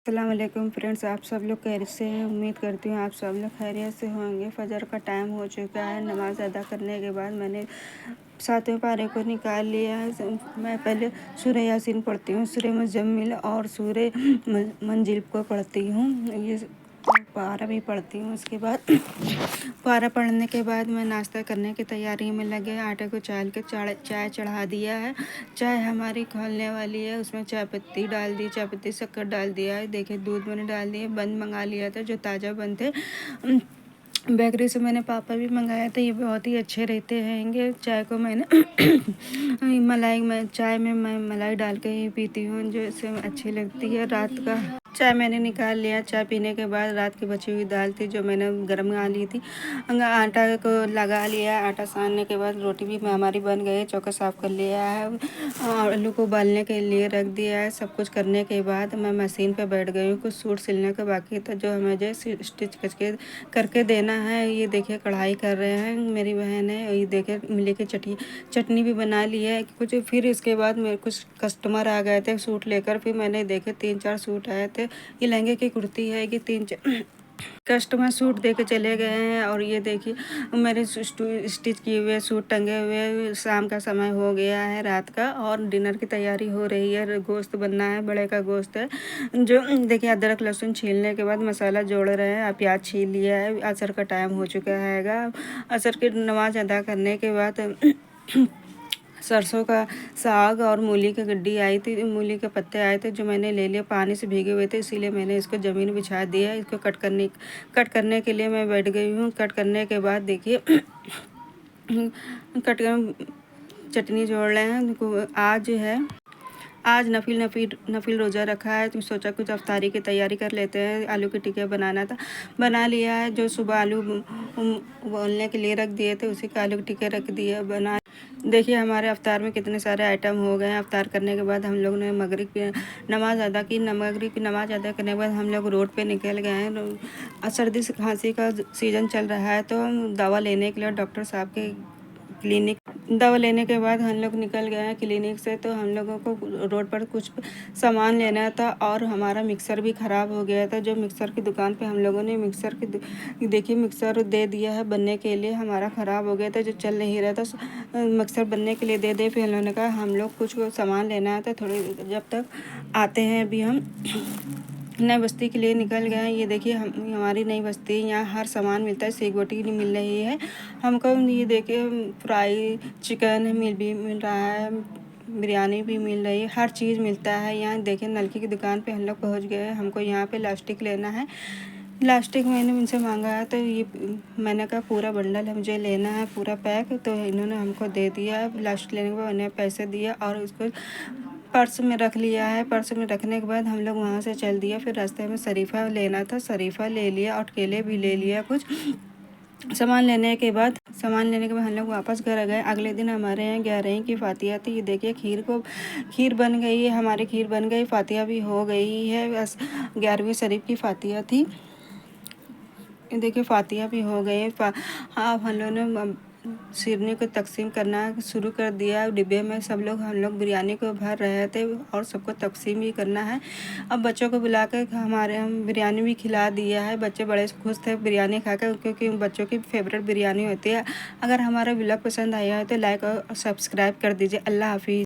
अस्सलाम वालेकुम फ्रेंड्स, आप सब लोग खैरियत से हैं। उम्मीद करती हूँ आप सब लोग खैरियत से होंगे। फजर का टाइम हो चुका है। नमाज़ अदा करने के बाद मैंने 7वें पारे को निकाल लिया है। मैं पहले सूरह यासीन पढ़ती हूँ, सूरह मुज़म्मिल और सूरह मंजिल को पढ़ती हूँ। ये पारा भी पढ़ती हूँ। उसके बाद पारा पढ़ने के बाद मैं नाश्ता करने की तैयारी में लगे। आटे को छान के चाय चढ़ा दिया है। चाय हमारी खौलने वाली है। उसमें चाय पत्ती डाल दी, चाय पत्ती शक्कर डाल दिया है। देखिए दूध मैंने डाल दिया। बंद मंगा लिया था, जो ताज़ा बंद थे। बेकरी से मैंने पापा भी मंगाया था। ये बहुत ही अच्छे रहते हैंगे। चाय को मैंने मलाई में चाय में मैं मलाई डाल के ही पीती हूँ, जो इससे अच्छी लगती है। रात का चाय मैंने निकाल लिया। चाय पीने के बाद रात की बची हुई दाल थी, जो मैंने गर्म गा ली थी। आटा को लगा लिया। आटा सानने के बाद रोटी भी हमारी बन गई। चौका साफ़ कर लिया है। आलू को उबालने के लिए रख दिया है। सब कुछ करने के बाद मैं मशीन पे बैठ गई हूँ। कुछ सूट सिलने का बाकी था, जो हमें जो स्टिच करके देना है। ये देखिए कढ़ाई कर रहे हैं मेरी बहन है। ये देखिए इमली की चटनी भी बना ली है कुछ। फिर इसके बाद मेरे कुछ कस्टमर आ गए थे सूट लेकर। फिर मैंने देखे 3-4 सूट आए थे। ये लहंगे की कुर्ती है कि 3-4 कस्टमर सूट दे के चले गए हैं। और ये देखिए मेरे स्टिच किए हुए सूट टंगे हुए। शाम का समय हो गया है, रात का, और डिनर की तैयारी हो रही है। गोश्त बनना है, बड़े का गोश्त है। जो देखिए अदरक लहसुन छीलने के बाद मसाला जोड़ रहे हैं। प्याज छील लिया है। असर का टाइम हो चुका हैगा। असर की नमाज अदा करने के बाद सरसों का साग और मूली की गड्डी आई थी, मूली के पत्ते आए थे, जो मैंने ले लिए। पानी से भीगे हुए थे, इसीलिए मैंने इसको ज़मीन बिछा दिया। इसको कट करने के लिए मैं बैठ गई हूँ। कट करने के बाद देखिए कट चटनी जोड़ रहे हैं। आज नफिल रोज़ा रखा है, तो सोचा कुछ अफ्तारी की तैयारी कर लेते हैं। आलू के टिक्के बनाना था, बना लिया है। जो सुबह आलू उबालने के लिए रख दिए थे, उसी का आलू के टिक्के रख दिया बना। देखिए हमारे अफ्तार में कितने सारे आइटम हो गए हैं। अफ्तार करने के बाद हम लोग ने मगरिब की नमाज़ अदा की। मगरिब की नमाज़ अदा करने के बाद हम लोग रोड पे निकल गए हैं। सर्दी से खांसी का सीज़न चल रहा है, तो दवा लेने के लिए डॉक्टर साहब के क्लिनिक दवा लेने के बाद हम लोग निकल गए हैं क्लिनिक से। तो हम लोगों को रोड पर कुछ सामान लेना था, और हमारा मिक्सर भी ख़राब हो गया था। जो मिक्सर की दुकान पे हम लोगों ने देखिए मिक्सर दे दिया है बनने के लिए। हमारा ख़राब हो गया था, जो चल नहीं रहा था। मिक्सर बनने के लिए दे दे। फिर उन्होंने कहा हम लोग कुछ सामान लेना था, थोड़ी जब तक आते हैं। अभी हम नई बस्ती के लिए निकल गए हैं। ये देखिए हमारी नई बस्ती, यहाँ हर सामान मिलता है। सेगोटी नहीं मिल रही है हमको। ये देखिए फ्राई चिकन मिल रहा है, बिरयानी भी मिल रही है, हर चीज़ मिलता है यहाँ। देखिए नलकी की दुकान पे हम लोग पहुँच गए हैं। हमको यहाँ पे लास्टिक लेना है। लास्टिक मैंने उनसे मांगा है, तो ये मैंने कहा पूरा बंडल है मुझे लेना है, पूरा पैक। तो इन्होंने हमको दे दिया। लास्टिक लेने के बाद मैंने पैसे दिए और उसको पर्स में रख लिया है। पर्स में रखने के बाद हम लोग वहाँ से चल दिया। फिर रास्ते में शरीफ़ा लेना था, शरीफ़ा ले लिया और केले भी ले लिया। कुछ सामान लेने के बाद हम लोग वापस घर आ गए। अगले दिन हमारे यहाँ 11वीं की फ़ातिहा थी। ये देखिए खीर बन गई है हमारी। खीर बन गई, फ़ातिहा भी हो गई है। बस 11वीं शरीफ की फ़ातिहा थी। देखिए फ़ातिहा भी हो गई। हाँ, हम लोगों ने सिरनी को तकसीम करना शुरू कर दिया डिब्बे में। हम लोग बिरयानी को भर रहे थे और सबको तकसीम भी करना है। अब बच्चों को बुला कर हम बिरयानी भी खिला दिया है। बच्चे बड़े खुश थे बिरयानी खाकर, क्योंकि बच्चों की फेवरेट बिरयानी होती है। अगर हमारा व्लॉग पसंद आया है तो लाइक और सब्सक्राइब कर दीजिए। अल्लाह हाफिज़।